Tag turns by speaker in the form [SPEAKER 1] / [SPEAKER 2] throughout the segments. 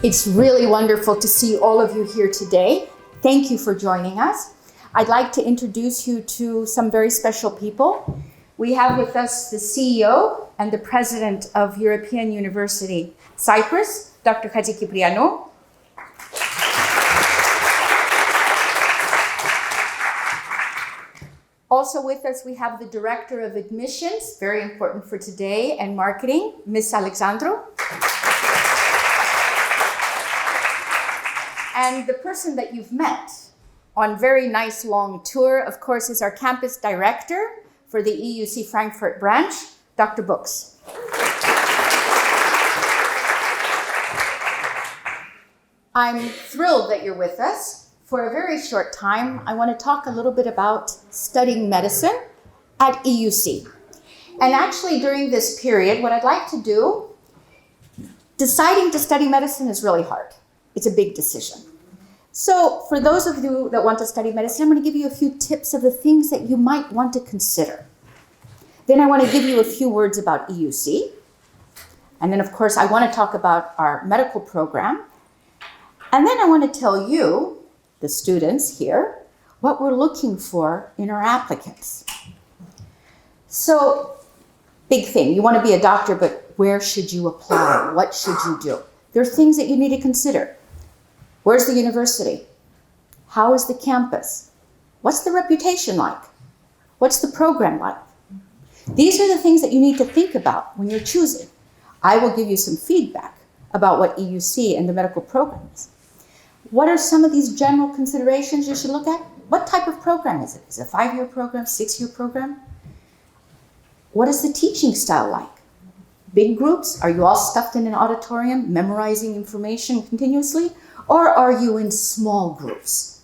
[SPEAKER 1] It's really wonderful to see all of you here today. Thank you for joining us. I'd like to introduce you to some very special people. We have with us the CEO and the President of European University Cyprus, Dr. Hadjikyprianou. Also with us, we have the Director of Admissions, very important for today, and Marketing, Ms. Alexandrou. And the person that you've met on very nice long tour, of course, is our campus director for the EUC Frankfurt branch, Dr. Books. I'm thrilled that you're with us. For a very short time, I want to talk a little bit about studying medicine at EUC. And actually, during this period, what I'd like to do, deciding to study medicine is really hard. It's a big decision. So for those of you that want to study medicine, I'm going to give you a few tips of the things that you might want to consider. Then I want to give you a few words about EUC. And then, of course, I want to talk about our medical program. And then I want to tell you, the students here, what we're looking for in our applicants. So, big thing, you want to be a doctor, but where should you apply? What should you do? There are things that you need to consider. Where's the university? How is the campus? What's the reputation like? What's the program like? These are the things that you need to think about when you're choosing. I will give you some feedback about what EUC and the medical program is. What are some of these general considerations you should look at? What type of program is it? Is it a 5-year program, 6-year program? What is the teaching style like? Big groups? Are you all stuffed in an auditorium, memorizing information continuously? Or are you in small groups?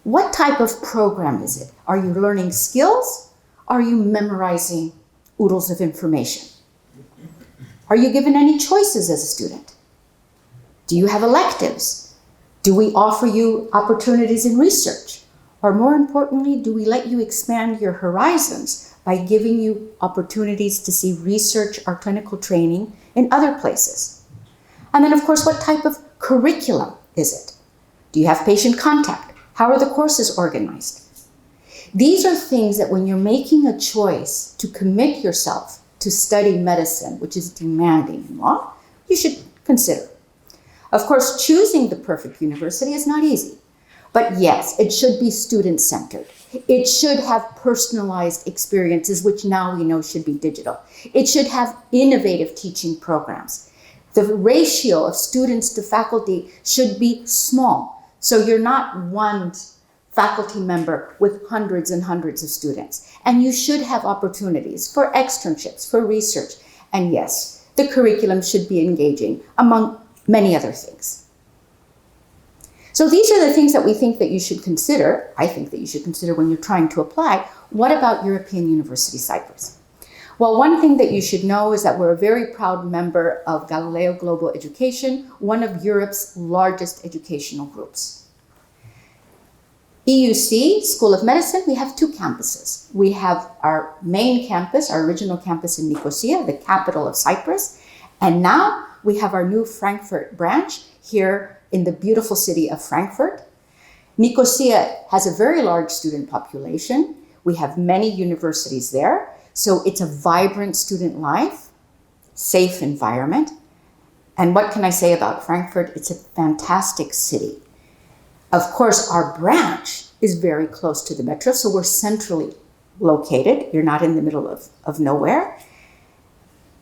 [SPEAKER 1] What type of program is it? Are you learning skills? Are you memorizing oodles of information? Are you given any choices as a student? Do you have electives? Do we offer you opportunities in research? Or more importantly, do we let you expand your horizons by giving you opportunities to see research or clinical training in other places? And then, of course, what type of curriculum is it? Do you have patient contact? How are the courses organized? These are things that when you're making a choice to commit yourself to study medicine, which is demanding in law, you should consider. Of course, choosing the perfect university is not easy. But yes, it should be student-centered. It should have personalized experiences, which now we know should be digital. It should have innovative teaching programs. The ratio of students to faculty should be small. So you're not one faculty member with hundreds and hundreds of students. And you should have opportunities for externships, for research. And yes, the curriculum should be engaging, among many other things. So these are the things that we think that you should consider. I think that you should consider when you're trying to apply. What about European University Cyprus? Well, one thing that you should know is that we're a very proud member of Galileo Global Education, one of Europe's largest educational groups. EUC School of Medicine, we have 2 campuses. We have our main campus, our original campus in Nicosia, the capital of Cyprus. And now we have our new Frankfurt branch here in the beautiful city of Frankfurt. Nicosia has a very large student population. We have many universities there. So it's a vibrant student life, safe environment. And what can I say about Frankfurt? It's a fantastic city. Of course, our branch is very close to the metro, so we're centrally located. You're not in the middle of nowhere.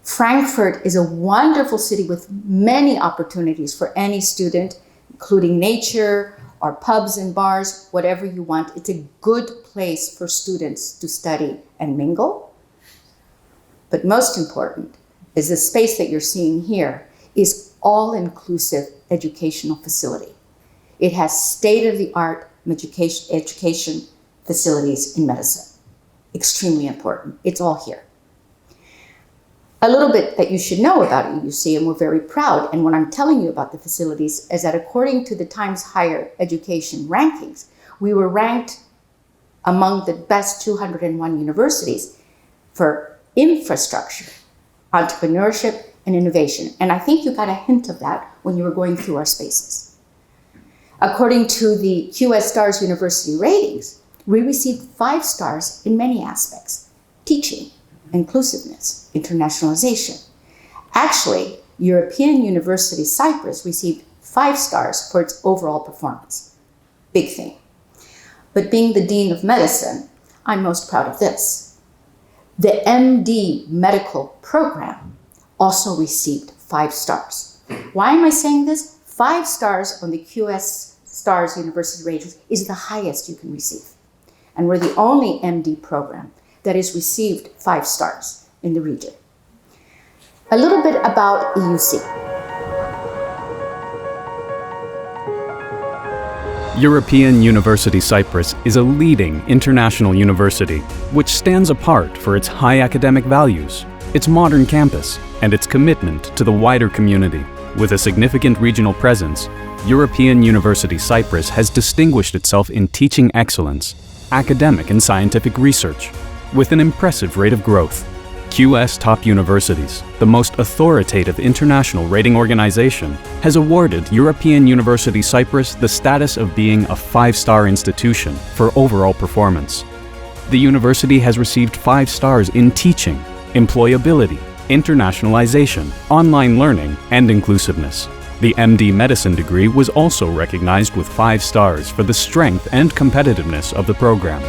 [SPEAKER 1] Frankfurt is a wonderful city with many opportunities for any student, including nature or pubs and bars, whatever you want. It's a good place for students to study and mingle. But most important is the space that you're seeing here is all-inclusive educational facility. It has state-of-the-art education facilities in medicine. Extremely important. It's all here. A little bit that you should know about EUC, and we're very proud, and what I'm telling you about the facilities is that according to the Times Higher Education rankings, we were ranked among the best 201 universities for infrastructure, entrepreneurship, and innovation. And I think you got a hint of that when you were going through our spaces. According to the QS Stars University ratings, we received 5 stars in many aspects: teaching, inclusiveness, internationalization. Actually, European University Cyprus received 5 stars for its overall performance. Big thing. But being the Dean of Medicine, I'm most proud of this. The MD medical program also received 5 stars. Why am I saying this? 5 stars on the QS Stars University ratings is the highest you can receive. And we're the only MD program that has received 5 stars in the region. A little bit about EUC.
[SPEAKER 2] European University Cyprus is a leading international university which stands apart for its high academic values, its modern campus, and its commitment to the wider community. With a significant regional presence, European University Cyprus has distinguished itself in teaching excellence, academic and scientific research, with an impressive rate of growth. QS Top Universities, the most authoritative international rating organization, has awarded European University Cyprus the status of being a 5-star institution for overall performance. The university has received 5 stars in teaching, employability, internationalization, online learning, and inclusiveness. The MD Medicine degree was also recognized with 5 stars for the strength and competitiveness of the program.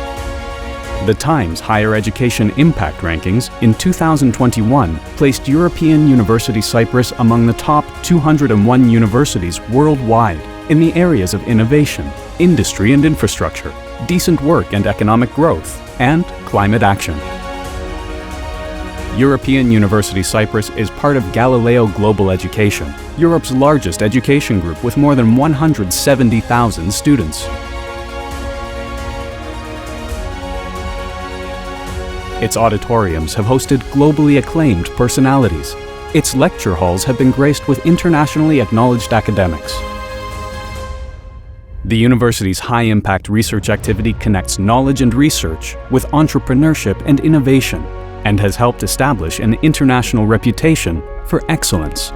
[SPEAKER 2] The Times Higher Education Impact Rankings in 2021 placed European University Cyprus among the top 201 universities worldwide in the areas of innovation, industry and infrastructure, decent work and economic growth, and climate action. European University Cyprus is part of Galileo Global Education, Europe's largest education group with more than 170,000 students. Its auditoriums have hosted globally acclaimed personalities. Its lecture halls have been graced with internationally acknowledged academics. The university's high-impact research activity connects knowledge and research with entrepreneurship and innovation, and has helped establish an international reputation for excellence.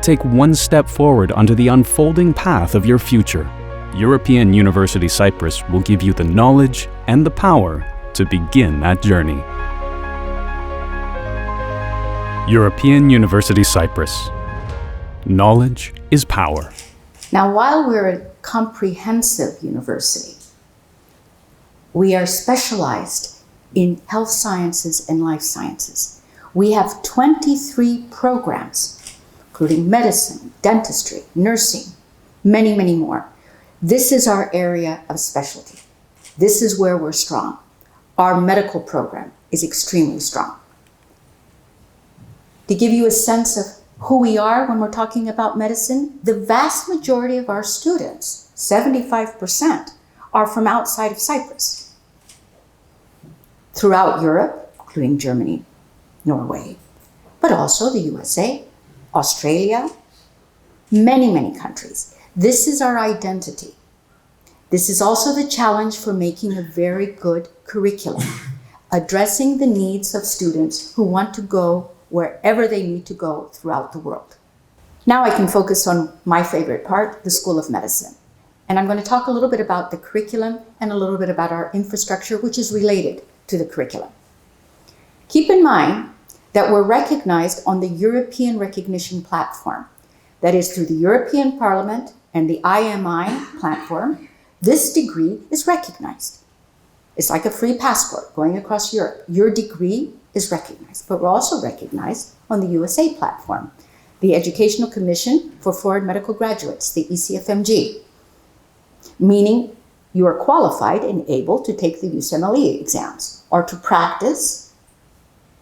[SPEAKER 2] Take one step forward onto the unfolding path of your future. European University Cyprus will give you the knowledge and the power to begin that journey. European University Cyprus. Knowledge is power.
[SPEAKER 1] Now, while we're a comprehensive university, we are specialized in health sciences and life sciences. We have 23 programs, including medicine, dentistry, nursing, many, many more. This is our area of specialty. This is where we're strong. Our medical program is extremely strong. To give you a sense of who we are when we're talking about medicine, the vast majority of our students, 75%, are from outside of Cyprus. Throughout Europe, including Germany, Norway, but also the USA, Australia, many, many countries. This is our identity. This is also the challenge for making a very good curriculum, addressing the needs of students who want to go wherever they need to go throughout the world. Now I can focus on my favorite part, the School of Medicine. And I'm going to talk a little bit about the curriculum and a little bit about our infrastructure, which is related to the curriculum. Keep in mind that we're recognized on the European Recognition Platform. That is through the European Parliament and the IMI platform. This degree is recognized. It's like a free passport going across Europe. Your degree is recognized, but we're also recognized on the USA platform, the Educational Commission for Foreign Medical Graduates, the ECFMG, meaning you are qualified and able to take the USMLE exams or to practice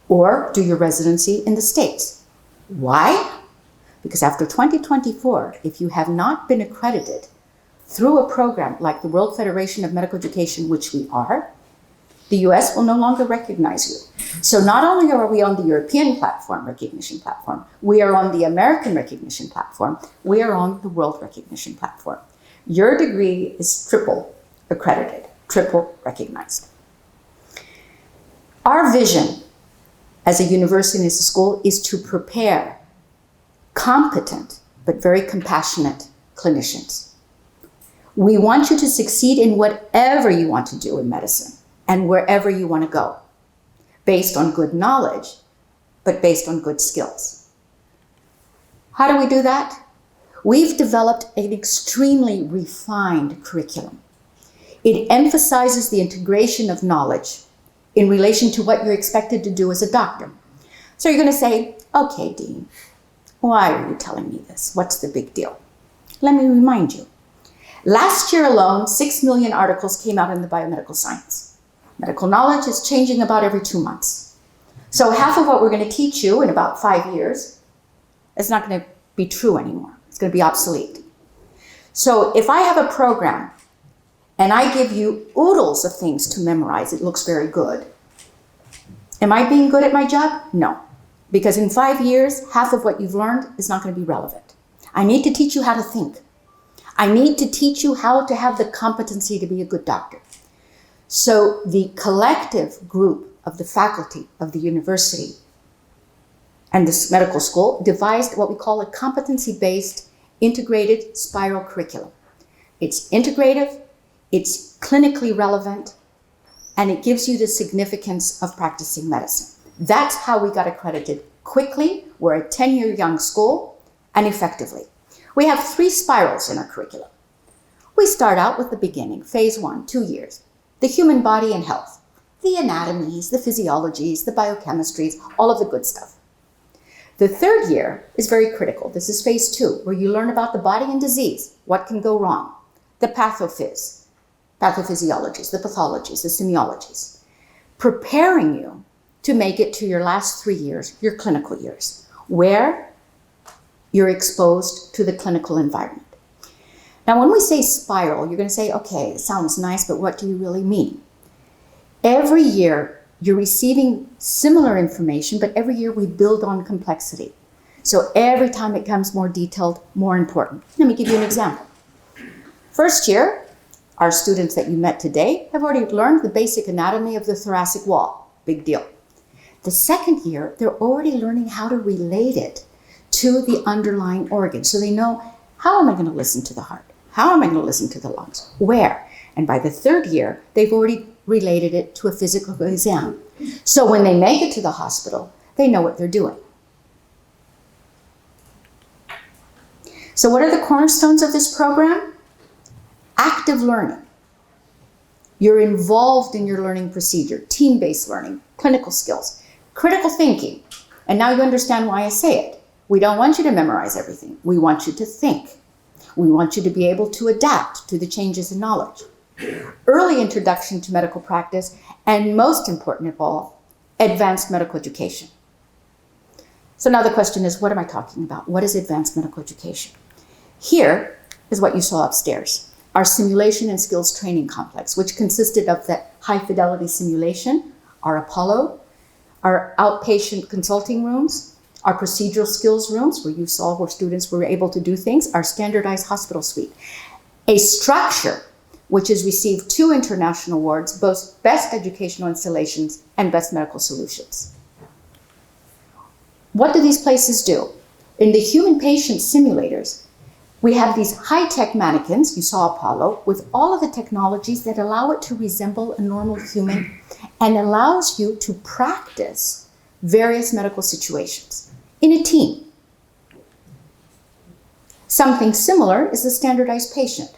[SPEAKER 1] or do your residency in the States. Why? Because after 2024, if you have not been accredited through a program like the World Federation of Medical Education, which we are, the US will no longer recognize you. So not only are we on the European recognition platform, we are on the American recognition platform, we are on the World Recognition Platform. Your degree is triple accredited, triple recognized. Our vision as a university and as a school is to prepare competent but very compassionate clinicians. We want you to succeed in whatever you want to do in medicine and wherever you want to go, based on good knowledge, but based on good skills. How do we do that? We've developed an extremely refined curriculum. It emphasizes the integration of knowledge in relation to what you're expected to do as a doctor. So you're going to say, okay, Dean, why are you telling me this? What's the big deal? Let me remind you. Last year alone, 6 million articles came out in the biomedical science. Medical knowledge is changing about every 2 months. So half of what we're going to teach you in about 5 years is not going to be true anymore. It's going to be obsolete. So if I have a program and I give you oodles of things to memorize, it looks very good. Am I being good at my job? No. Because in 5 years, half of what you've learned is not going to be relevant. I need to teach you how to think. I need to teach you how to have the competency to be a good doctor. So the collective group of the faculty of the university and this medical school devised what we call a competency-based integrated spiral curriculum. It's integrative, it's clinically relevant, and it gives you the significance of practicing medicine. That's how we got accredited quickly. We're a 10-year young school, and effectively. We have 3 spirals in our curriculum. We start out with the beginning, phase 1, 2 years. The human body and health. The anatomies, the physiologies, the biochemistries, all of the good stuff. The 3rd year is very critical. This is phase 2, where you learn about the body and disease, what can go wrong, the pathophysiologies, the pathologies, the semiologies, preparing you to make it to your last 3 years, your clinical years, where you're exposed to the clinical environment. Now, when we say spiral, you're going to say, okay, it sounds nice, but what do you really mean? Every year, you're receiving similar information, but every year we build on complexity. So every time it becomes more detailed, more important. Let me give you an example. First year, our students that you met today have already learned the basic anatomy of the thoracic wall. Big deal. The 2nd year, they're already learning how to relate it to the underlying organs. So they know, how am I going to listen to the heart? How am I going to listen to the lungs? Where? And by the 3rd year, they've already related it to a physical exam. So when they make it to the hospital, they know what they're doing. So what are the cornerstones of this program? Active learning. You're involved in your learning procedure, team-based learning, clinical skills, critical thinking. And now you understand why I say it. We don't want you to memorize everything. We want you to think. We want you to be able to adapt to the changes in knowledge. Early introduction to medical practice, and most important of all, advanced medical education. So now the question is, what am I talking about? What is advanced medical education? Here is what you saw upstairs, our simulation and skills training complex, which consisted of the high fidelity simulation, our Apollo, our outpatient consulting rooms, our procedural skills rooms, where you saw where students were able to do things, our standardized hospital suite. A structure which has received 2 international awards, both Best Educational Installations and Best Medical Solutions. What do these places do? In the human patient simulators, we have these high-tech mannequins, you saw Apollo, with all of the technologies that allow it to resemble a normal human and allows you to practice various medical situations in a team. Something similar is the standardized patient,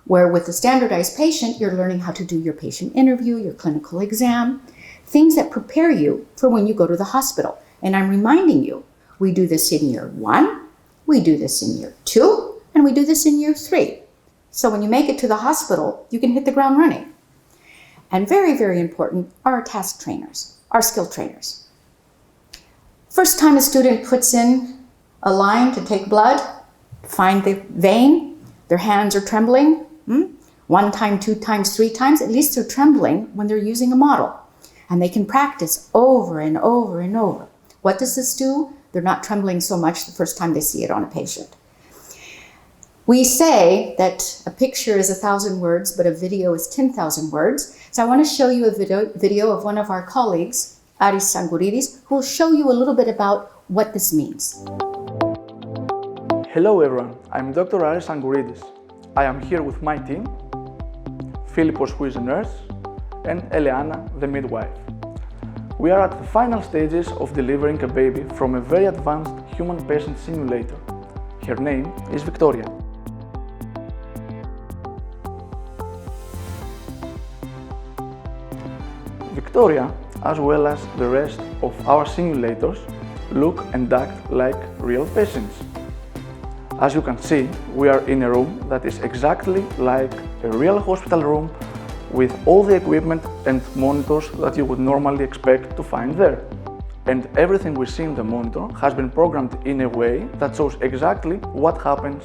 [SPEAKER 1] where with the standardized patient, you're learning how to do your patient interview, your clinical exam, things that prepare you for when you go to the hospital. And I'm reminding you, we do this in year 1, we do this in year 2, and we do this in year 3. So when you make it to the hospital, you can hit the ground running. And very, very important are our task trainers, our skill trainers. First time a student puts in a line to take blood, find the vein, their hands are trembling. 1 time, 2 times, 3 times, at least they're trembling when they're using a model. And they can practice over and over and over. What does this do? They're not trembling so much the first time they see it on a patient. We say that a picture is 1,000 words, but a video is 10,000 words. So I want to show you a video of one of our colleagues, Aris Sangouridis, who will show you a little bit about what this means.
[SPEAKER 3] Hello everyone, I'm Dr. Aris Sangouridis. I am here with my team, Philippos, who is a nurse, and Eleana, the midwife. We are at the final stages of delivering a baby from a very advanced human patient simulator. Her name is Victoria. Victoria, as well as the rest of our simulators, look and act like real patients. As you can see, we are in a room that is exactly like a real hospital room with all the equipment and monitors that you would normally expect to find there. And everything we see in the monitor has been programmed in a way that shows exactly what happens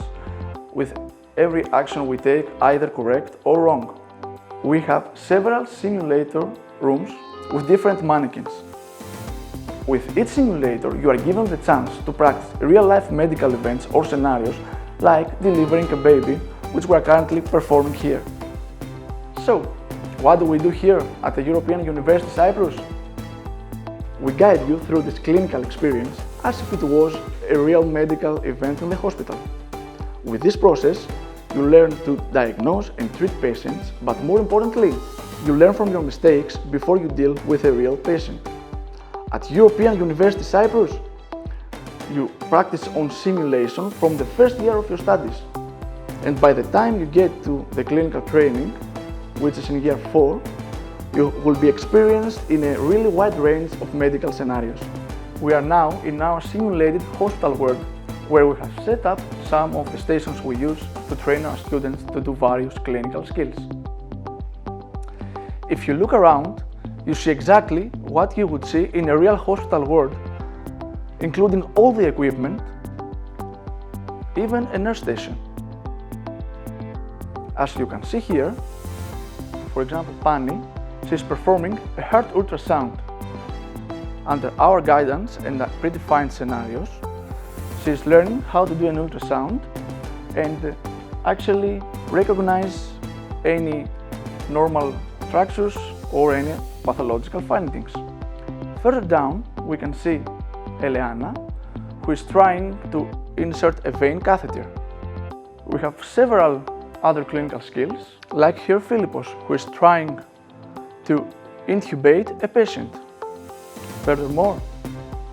[SPEAKER 3] with every action we take, either correct or wrong. We have several simulator rooms with different mannequins. With each simulator, you are given the chance to practice real-life medical events or scenarios like delivering a baby, which we are currently performing here. So, what do we do here at the European University Cyprus? We guide you through this clinical experience as if it was a real medical event in the hospital. With this process, you learn to diagnose and treat patients, but more importantly, you learn from your mistakes before you deal with a real patient. At European University Cyprus, you practice on simulation from the first year of your studies. And by the time you get to the clinical training, which is in year 4, you will be experienced in a really wide range of medical scenarios. We are now in our simulated hospital world, where we have set up some of the stations we use to train our students to do various clinical skills. If you look around, you see exactly what you would see in a real hospital world, including all the equipment, even a nurse station. As you can see here, for example, Pani, she is performing a heart ultrasound. Under our guidance and predefined scenarios, she is learning how to do an ultrasound and actually recognize any normal structures or any pathological findings. Further down, we can see Eleana, who is trying to insert a vein catheter. We have several other clinical skills, like here Philippos, who is trying to intubate a patient. Furthermore,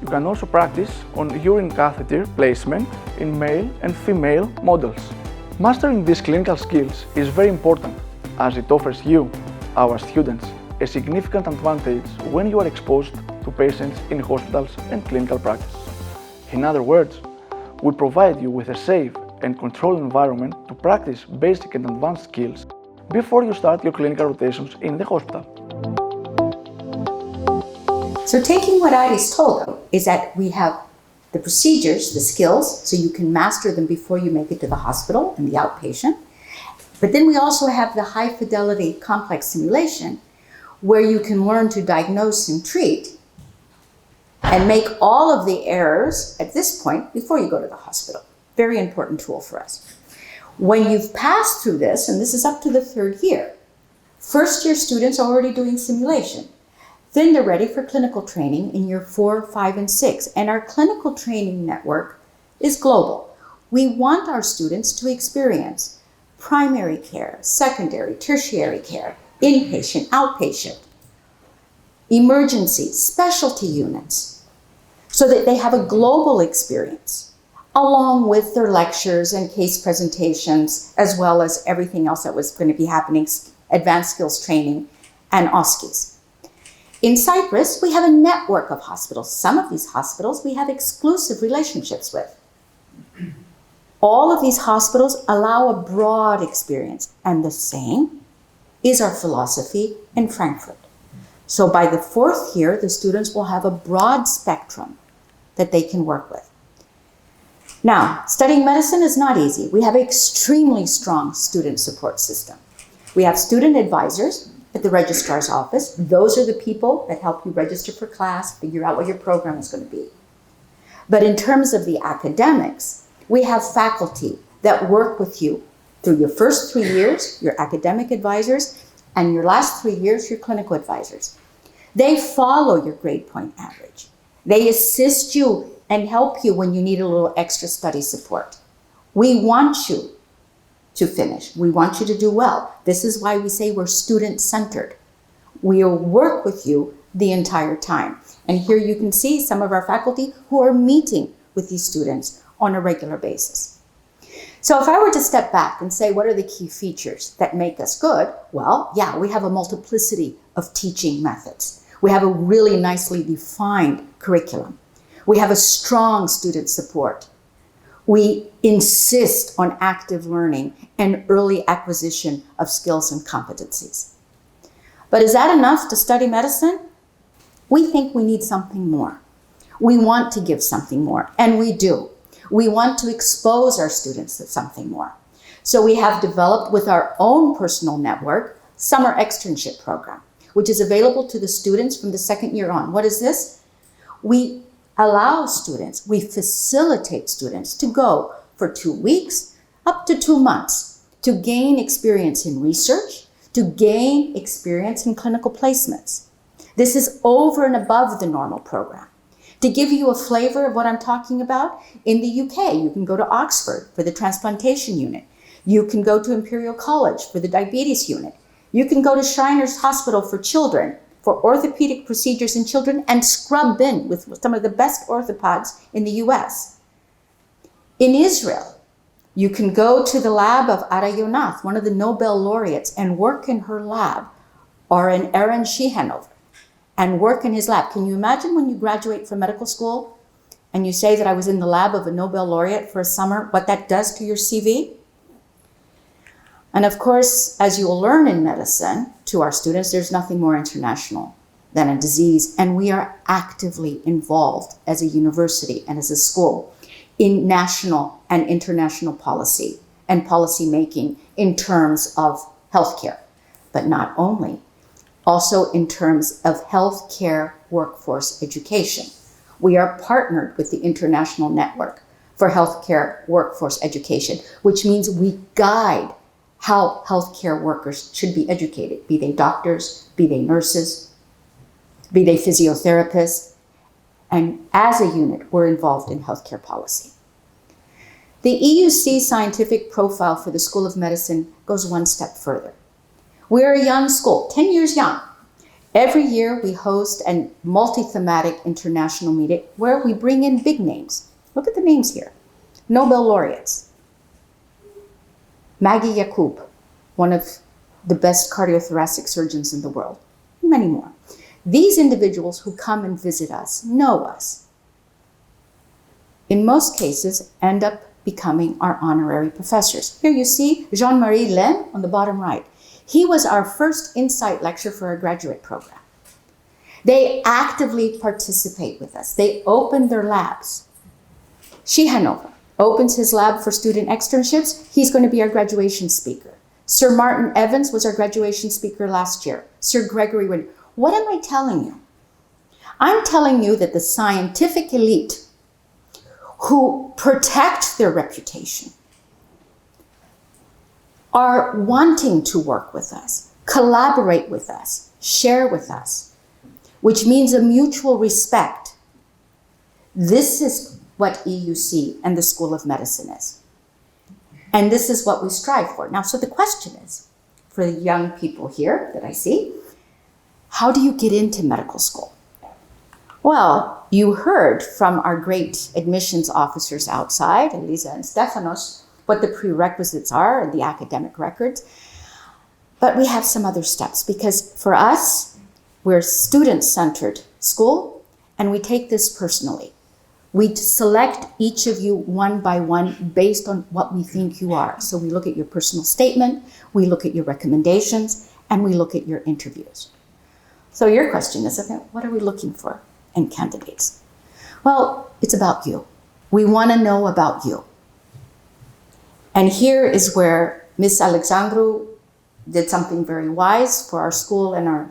[SPEAKER 3] you can also practice on urine catheter placement in male and female models. Mastering these clinical skills is very important, as it offers you, our students, a significant advantage when you are exposed to patients in hospitals and clinical practice. In other words, we provide you with a safe and controlled environment to practice basic and advanced skills before you start your clinical rotations in the hospital.
[SPEAKER 1] So taking what Aris told them is that we have the procedures, the skills, so you can master them before you make it to the hospital and the outpatient. But then we also have the high fidelity complex simulation where you can learn to diagnose and treat and make all of the errors at this point before you go to the hospital. Very important tool for us. When you've passed through this, and this is up to the 3rd year, first year students are already doing simulation. Then they're ready for clinical training in year 4, 5, and 6. And our clinical training network is global. We want our students to experience primary care, secondary, tertiary care, inpatient, outpatient, emergency, specialty units, so that they have a global experience, along with their lectures and case presentations, as well as everything else that was going to be happening, advanced skills training and OSCEs. In Cyprus, we have a network of hospitals. Some of these hospitals we have exclusive relationships with. All of these hospitals allow a broad experience, and the same is our philosophy in Frankfurt. So by the 4th year, the students will have a broad spectrum that they can work with. Now, studying medicine is not easy. We have an extremely strong student support system. We have student advisors at the registrar's office. Those are the people that help you register for class, figure out what your program is going to be. But in terms of the academics, we have faculty that work with you through your first 3 years, your academic advisors, and your last 3 years, your clinical advisors. They follow your grade point average. They assist you and help you when you need a little extra study support. We want you to finish. We want you to do well. This is why we say we're student-centered. We'll work with you the entire time. And here you can see some of our faculty who are meeting with these students on a regular basis. So if I were to step back and say, what are the key features that make us good? Well, yeah, we have a multiplicity of teaching methods. We have a really nicely defined curriculum. We have a strong student support. We insist on active learning and early acquisition of skills and competencies. But is that enough to study medicine? We think we need something more. We want to give something more, and we do. We want to expose our students to something more. So we have developed with our own personal network, summer externship program, which is available to the students from the second year on. What is this? We allow students, we facilitate students to go for 2 weeks, up to 2 months, to gain experience in research, to gain experience in clinical placements. This is over and above the normal program. To give you a flavor of what I'm talking about, in the UK, you can go to Oxford for the transplantation unit. You can go to Imperial College for the diabetes unit. You can go to Shriners Hospital for children, for orthopedic procedures in children, and scrub in with some of the best orthopods in the US. In Israel, you can go to the lab of Ara Yonath, one of the Nobel laureates, and work in her lab, or in Aaron Shehanover, and work in his lab. Can you imagine when you graduate from medical school and you say that I was in the lab of a Nobel laureate for a summer, what that does to your CV? And of course, as you will learn in medicine, to our students, there's nothing more international than a disease, and we are actively involved as a university and as a school in national and international policy and policy making in terms of healthcare, but not only, also in terms of healthcare workforce education. We are partnered with the International Network for Healthcare Workforce Education, which means we guide how healthcare workers should be educated, be they doctors, be they nurses, be they physiotherapists, and as a unit, we're involved in healthcare policy. The EUC scientific profile for the School of Medicine goes one step further. We're a young school, 10 years young. Every year we host a multi-thematic international meeting where we bring in big names. Look at the names here. Nobel laureates. Maggie Yacoub, one of the best cardiothoracic surgeons in the world. Many more. These individuals who come and visit us know us. In most cases, end up becoming our honorary professors. Here you see Jean-Marie Lem on the bottom right. He was our first Insight lecturer for our graduate program. They actively participate with us. They open their labs. Shehanover opens his lab for student externships. He's going to be our graduation speaker. Sir Martin Evans was our graduation speaker last year. Sir Gregory Wynne. What am I telling you? I'm telling you that the scientific elite who protect their reputation are wanting to work with us, collaborate with us, share with us, which means a mutual respect. This is what EUC and the School of Medicine is. And this is what we strive for. Now, so the question is, for the young people here that I see, how do you get into medical school? Well, you heard from our great admissions officers outside, Elisa and Stefanos, what the prerequisites are and the academic records. But we have some other steps because for us, we're a student-centered school and we take this personally. We select each of you one by one based on what we think you are. So we look at your personal statement, we look at your recommendations, and we look at your interviews. So your question is, okay, what are we looking for in candidates? Well, it's about you. We want to know about you. And here is where Ms. Alexandru did something very wise for our school and our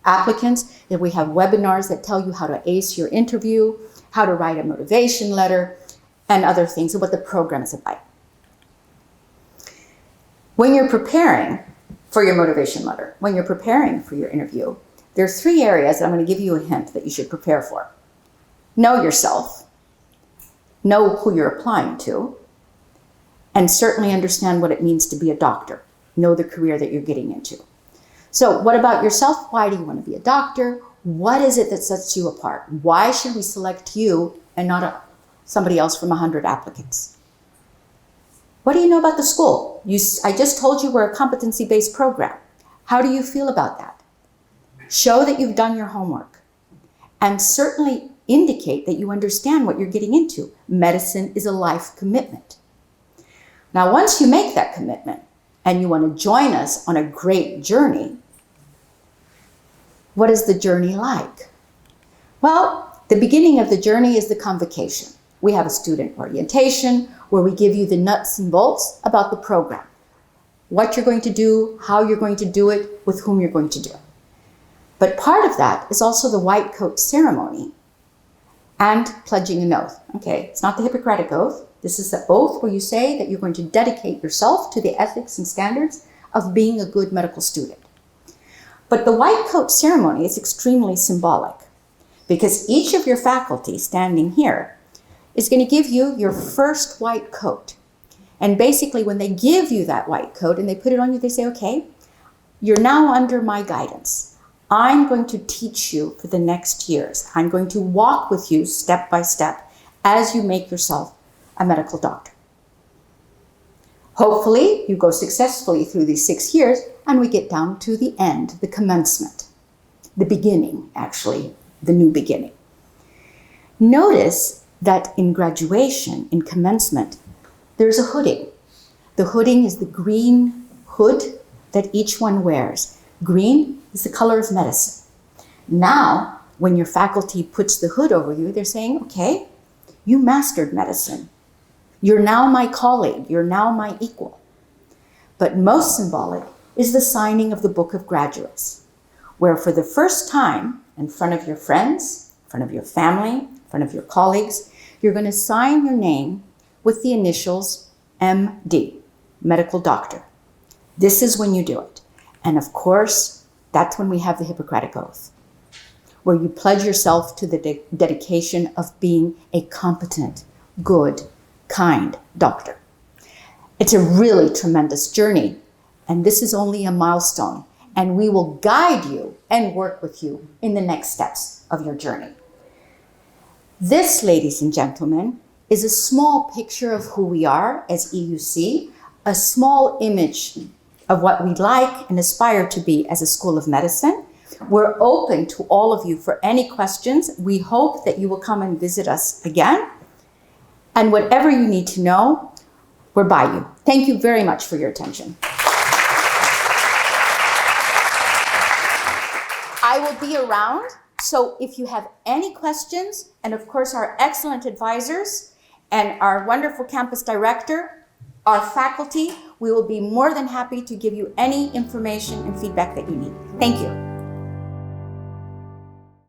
[SPEAKER 1] applicants, that we have webinars that tell you how to ace your interview, how to write a motivation letter, and other things, and what the program is about. When you're preparing for your motivation letter, when you're preparing for your interview, there are 3 areas that I'm going to give you a hint that you should prepare for. Know yourself, know who you're applying to, and certainly understand what it means to be a doctor. Know the career that you're getting into. So what about yourself? Why do you want to be a doctor? What is it that sets you apart? Why should we select you and not somebody else from 100 applicants? What do you know about the school? I just told you we're a competency-based program. How do you feel about that? Show that you've done your homework, and certainly indicate that you understand what you're getting into. Medicine is a life commitment. Now, once you make that commitment and you want to join us on a great journey, what is the journey like? Well, the beginning of the journey is the convocation. We have a student orientation where we give you the nuts and bolts about the program. What you're going to do, how you're going to do it, with whom you're going to do it. But part of that is also the white coat ceremony and pledging an oath. Okay, it's not the Hippocratic Oath. This is the oath where you say that you're going to dedicate yourself to the ethics and standards of being a good medical student. But the white coat ceremony is extremely symbolic because each of your faculty standing here is going to give you your first white coat. And basically when they give you that white coat and they put it on you, they say, okay, you're now under my guidance. I'm going to teach you for the next years. I'm going to walk with you step by step as you make yourself a medical doctor. Hopefully, you go successfully through these 6 years and we get down to the end, the commencement, the beginning, actually, the new beginning. Notice that in graduation, in commencement, there's a hooding. The hooding is the green hood that each one wears. Green is the color of medicine. Now, when your faculty puts the hood over you, they're saying, okay, you mastered medicine. You're now my colleague. You're now my equal. But most symbolic is the signing of the Book of Graduates, where for the first time, in front of your friends, in front of your family, in front of your colleagues, you're going to sign your name with the initials MD, medical doctor. This is when you do it. And of course, that's when we have the Hippocratic Oath, where you pledge yourself to the dedication of being a competent, good, kind doctor. It's a really tremendous journey, and this is only a milestone, and we will guide you and work with you in the next steps of your journey. This, ladies and gentlemen, is a small picture of who we are as EUC, a small image of what we'd like and aspire to be as a School of Medicine. We're open to all of you for any questions. We hope that you will come and visit us again. And whatever you need to know, we're by you. Thank you very much for your attention. I will be around, so if you have any questions, and of course our excellent advisors and our wonderful campus director, our faculty, we will be more than happy to give you any information and feedback that you need. Thank you.